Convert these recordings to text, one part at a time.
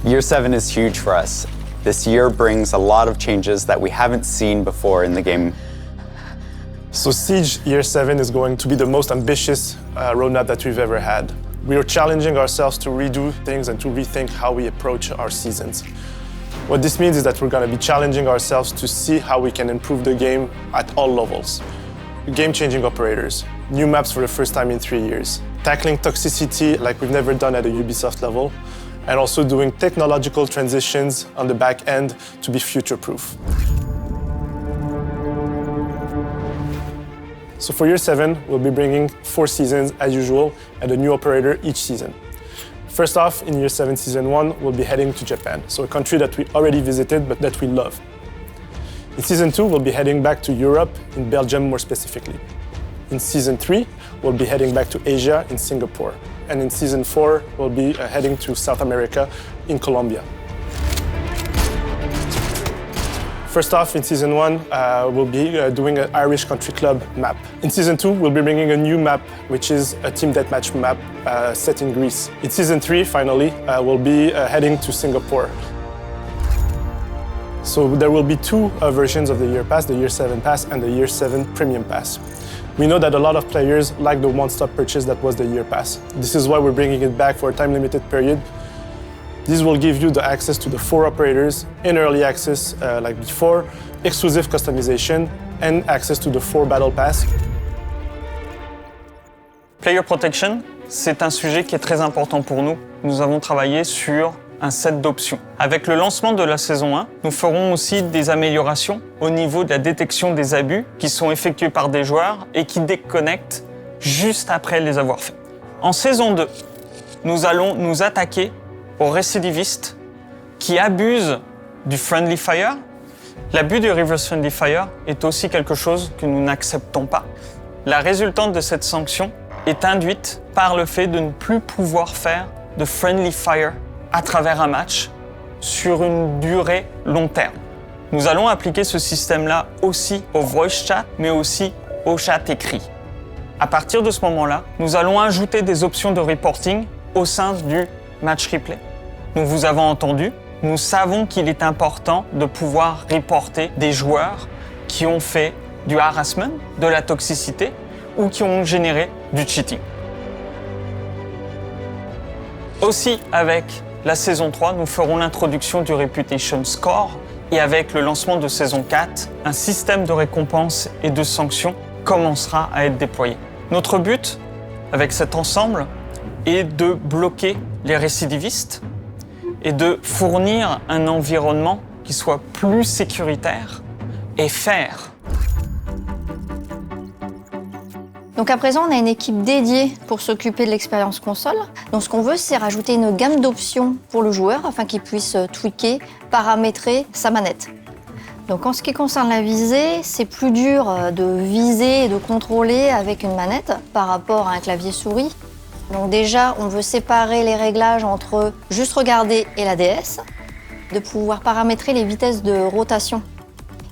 Year 7 is huge for us. This year brings a lot of changes that we haven't seen before in the game. So Siege Year 7 is going to be the most ambitious roadmap that we've ever had. We are challenging ourselves to redo things and to rethink how we approach our seasons. What this means is that we're going to be challenging ourselves to see how we can improve the game at all levels. Game-changing operators, new maps for the first time in 3 years, tackling toxicity like we've never done at a Ubisoft level, and also doing technological transitions on the back end to be future-proof. So for Year 7, we'll be bringing 4 seasons as usual and a new operator each season. First off, in Year 7 Season 1, we'll be heading to Japan, so a country that we already visited but that we love. In Season 2, we'll be heading back to Europe, in Belgium more specifically. In Season 3, we'll be heading back to Asia, in Singapore. And in Season 4, we'll be heading to South America, in Colombia. First off, in Season 1, we'll be doing an Irish Country Club map. In Season 2, we'll be bringing a new map, which is a team deathmatch map set in Greece. In Season 3, finally, we'll be heading to Singapore. So there will be 2 versions of the Year Pass, the Year 7 Pass and the Year 7 Premium Pass. We know that a lot of players like the one-stop purchase that was the Year Pass. This is why we're bringing it back for a time-limited period. This will give you the access to the 4 operators in early access like before, exclusive customization, and access to the 4 Battle Pass. Player Protection, c'est un sujet qui est très important pour nous. Nous avons travaillé sur un set d'options. Avec le lancement de la saison 1, nous ferons aussi des améliorations au niveau de la détection des abus qui sont effectués par des joueurs et qui déconnectent juste après les avoir faits. En saison 2, nous allons nous attaquer aux récidivistes qui abusent du Friendly Fire. L'abus du Reverse Friendly Fire est aussi quelque chose que nous n'acceptons pas. La résultante de cette sanction est induite par le fait de ne plus pouvoir faire de Friendly Fire à travers un match sur une durée long terme. Nous allons appliquer ce système-là aussi au voice chat, mais aussi au chat écrit. À partir de ce moment-là, nous allons ajouter des options de reporting au sein du match replay. Nous vous avons entendu, nous savons qu'il est important de pouvoir reporter des joueurs qui ont fait du harassment, de la toxicité ou qui ont généré du cheating. Aussi, avec la saison 3, nous ferons l'introduction du Reputation Score et avec le lancement de saison 4, un système de récompenses et de sanctions commencera à être déployé. Notre but, avec cet ensemble, est de bloquer les récidivistes et de fournir un environnement qui soit plus sécuritaire et fair. Donc à présent, on a une équipe dédiée pour s'occuper de l'expérience console. Donc ce qu'on veut, c'est rajouter une gamme d'options pour le joueur afin qu'il puisse tweaker, paramétrer sa manette. Donc en ce qui concerne la visée, c'est plus dur de viser et de contrôler avec une manette par rapport à un clavier souris. Donc déjà, on veut séparer les réglages entre juste regarder et la DS, de pouvoir paramétrer les vitesses de rotation.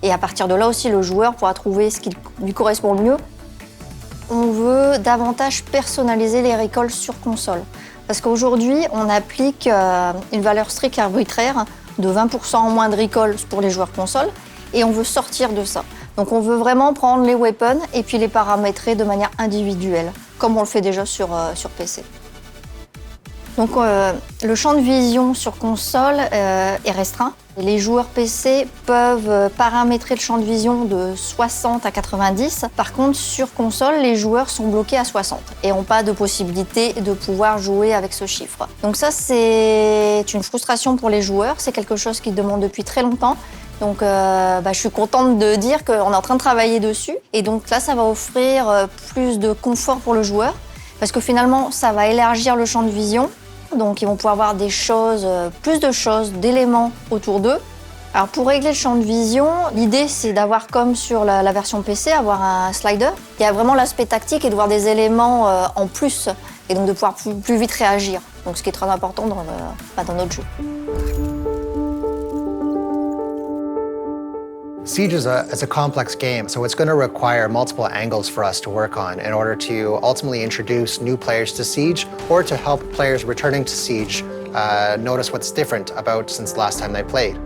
Et à partir de là aussi, le joueur pourra trouver ce qui lui correspond le mieux. On veut davantage personnaliser les recalls sur console. Parce qu'aujourd'hui, on applique une valeur stricte arbitraire de 20% en moins de recall pour les joueurs console et on veut sortir de ça. Donc on veut vraiment prendre les weapons et puis les paramétrer de manière individuelle, comme on le fait déjà sur PC. Donc le champ de vision sur console est restreint. Les joueurs PC peuvent paramétrer le champ de vision de 60 à 90. Par contre, sur console, les joueurs sont bloqués à 60 et n'ont pas de possibilité de pouvoir jouer avec ce chiffre. Donc ça, c'est une frustration pour les joueurs. C'est quelque chose qu'ils demandent depuis très longtemps. Donc je suis contente de dire qu'on est en train de travailler dessus. Et donc là, ça va offrir plus de confort pour le joueur parce que finalement, ça va élargir le champ de vision. Donc ils vont pouvoir voir des choses, plus de choses, d'éléments autour d'eux. Alors pour régler le champ de vision, l'idée c'est d'avoir comme sur la version PC, avoir un slider. Il y a vraiment l'aspect tactique et de voir des éléments en plus et donc de pouvoir plus vite réagir. Donc ce qui est très important dans notre jeu. Siege is a complex game, so it's going to require multiple angles for us to work on in order to ultimately introduce new players to Siege or to help players returning to Siege notice what's different about since the last time they played.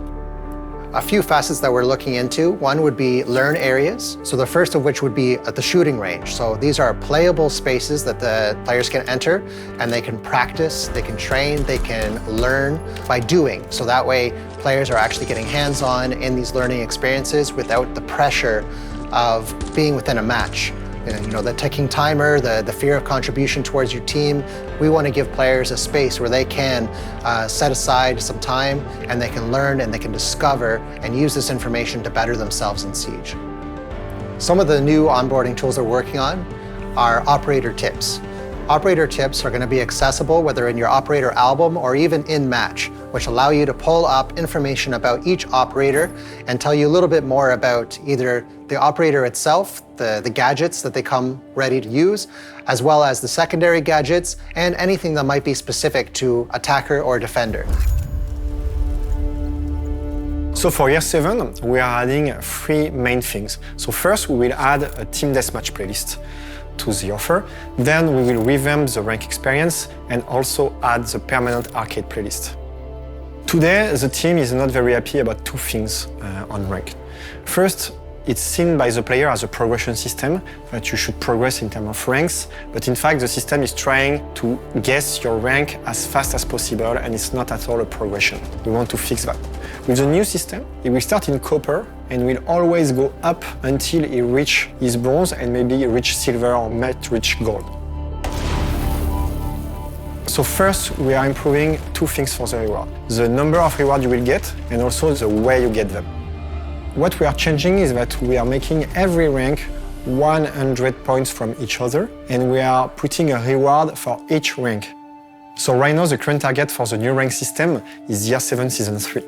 A few facets that we're looking into, one would be learn areas. So the first of which would be at the shooting range. So these are playable spaces that the players can enter and they can practice, they can train, they can learn by doing. So that way players are actually getting hands-on in these learning experiences without the pressure of being within a match. You know, the ticking timer, the fear of contribution towards your team. We want to give players a space where they can set aside some time and they can learn and they can discover and use this information to better themselves in Siege. Some of the new onboarding tools we're working on are operator tips. Operator tips are going to be accessible whether in your operator album or even in match, which allow you to pull up information about each operator and tell you a little bit more about either the operator itself, the gadgets that they come ready to use, as well as the secondary gadgets and anything that might be specific to attacker or defender. So for year 7, we are adding 3 main things. So first, we will add a team deathmatch playlist to the offer. Then we will revamp the rank experience and also add the permanent arcade playlist. Today, the team is not very happy about 2 things on rank. First, it's seen by the player as a progression system, that you should progress in terms of ranks, but in fact the system is trying to guess your rank as fast as possible and it's not at all a progression. We want to fix that. With the new system, it will start in copper and will always go up until he reach his bronze and maybe reach silver or might reach gold. So first, we are improving 2 things for the reward. The number of rewards you will get and also the way you get them. What we are changing is that we are making every rank 100 points from each other and we are putting a reward for each rank. So right now the current target for the new rank system is year 7 season 3.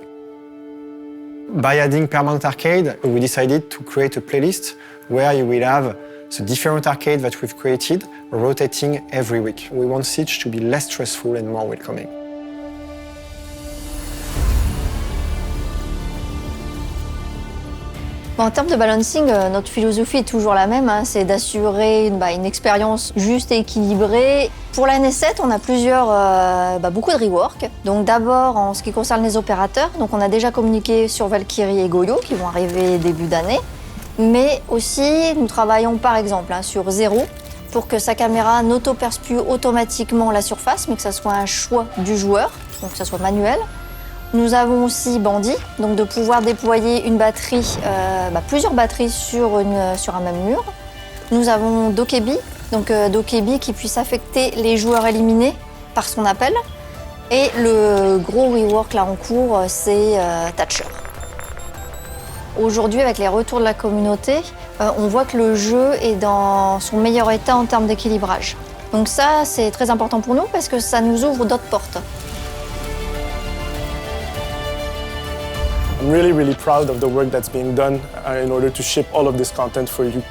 By adding permanent arcade, we decided to create a playlist where you will have the different arcade that we've created rotating every week. We want Siege to be less stressful and more welcoming. En termes de balancing, notre philosophie est toujours la même, hein, c'est d'assurer une expérience juste et équilibrée. Pour l'année 7, on a beaucoup de rework. Donc d'abord, en ce qui concerne les opérateurs, donc on a déjà communiqué sur Valkyrie et Goyo qui vont arriver début d'année. Mais aussi, nous travaillons par exemple sur Zero pour que sa caméra n'auto-perce plus automatiquement la surface, mais que ça soit un choix du joueur, donc que ça soit manuel. Nous avons aussi Bandit, donc de pouvoir déployer une batterie, plusieurs batteries sur un même mur. Nous avons Dokebi, donc Dokebi qui puisse affecter les joueurs éliminés par son appel. Et le gros rework là en cours, c'est Thatcher. Aujourd'hui, avec les retours de la communauté, on voit que le jeu est dans son meilleur état en termes d'équilibrage. Donc ça, c'est très important pour nous parce que ça nous ouvre d'autres portes. I'm really proud of the work that's being done in order to ship all of this content for you.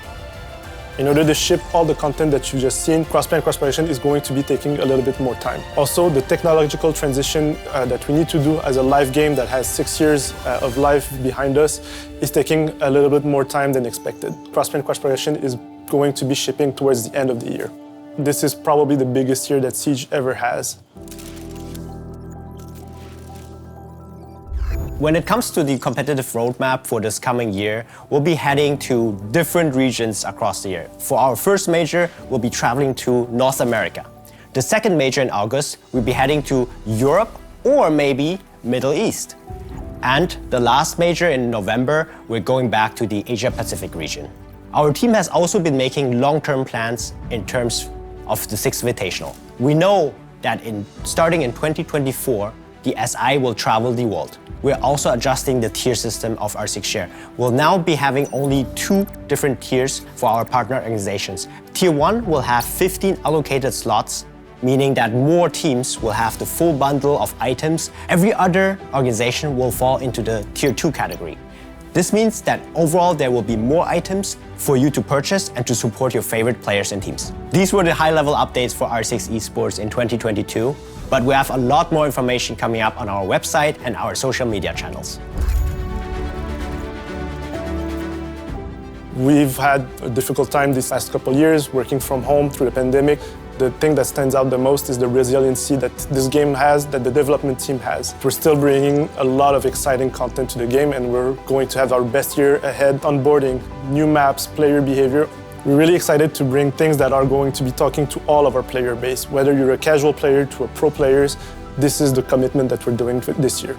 In order to ship all the content that you've just seen, cross-play and cross-progression is going to be taking a little bit more time. Also, the technological transition that we need to do as a live game that has 6 years of life behind us is taking a little bit more time than expected. Cross-play and cross-progression is going to be shipping towards the end of the year. This is probably the biggest year that Siege ever has. When it comes to the competitive roadmap for this coming year, we'll be heading to different regions across the year. For our first major, we'll be traveling to North America. The second major in August, we'll be heading to Europe or maybe Middle East. And the last major in November, we're going back to the Asia-Pacific region. Our team has also been making long-term plans in terms of the 6th Invitational. We know that starting in 2024, the SI will travel the world. We're also adjusting the tier system of R6 Share. We'll now be having only 2 different tiers for our partner organizations. Tier 1 will have 15 allocated slots, meaning that more teams will have the full bundle of items. Every other organization will fall into the Tier 2 category. This means that overall there will be more items for you to purchase and to support your favorite players and teams. These were the high-level updates for R6 Esports in 2022. But we have a lot more information coming up on our website and our social media channels. We've had a difficult time these last couple of years working from home through the pandemic. The thing that stands out the most is the resiliency that this game has, that the development team has. We're still bringing a lot of exciting content to the game, and we're going to have our best year ahead, onboarding, new maps, player behavior. We're really excited to bring things that are going to be talking to all of our player base. Whether you're a casual player to a pro players, this is the commitment that we're doing this year.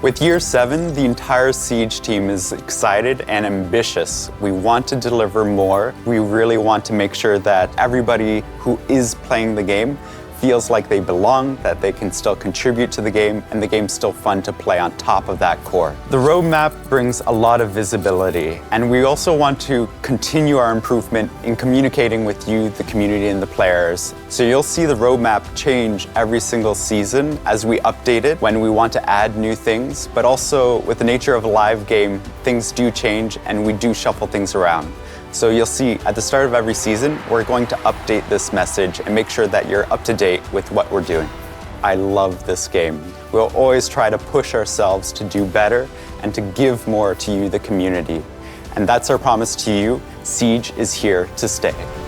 With year 7, the entire Siege team is excited and ambitious. We want to deliver more. We really want to make sure that everybody who is playing the game feels like they belong, that they can still contribute to the game, and the game's still fun to play on top of that core. The roadmap brings a lot of visibility, and we also want to continue our improvement in communicating with you, the community, and the players. So you'll see the roadmap change every single season as we update it when we want to add new things, but also with the nature of a live game, things do change and we do shuffle things around. So you'll see at the start of every season, we're going to update this message and make sure that you're up to date with what we're doing. I love this game. We'll always try to push ourselves to do better and to give more to you, the community. And that's our promise to you. Siege is here to stay.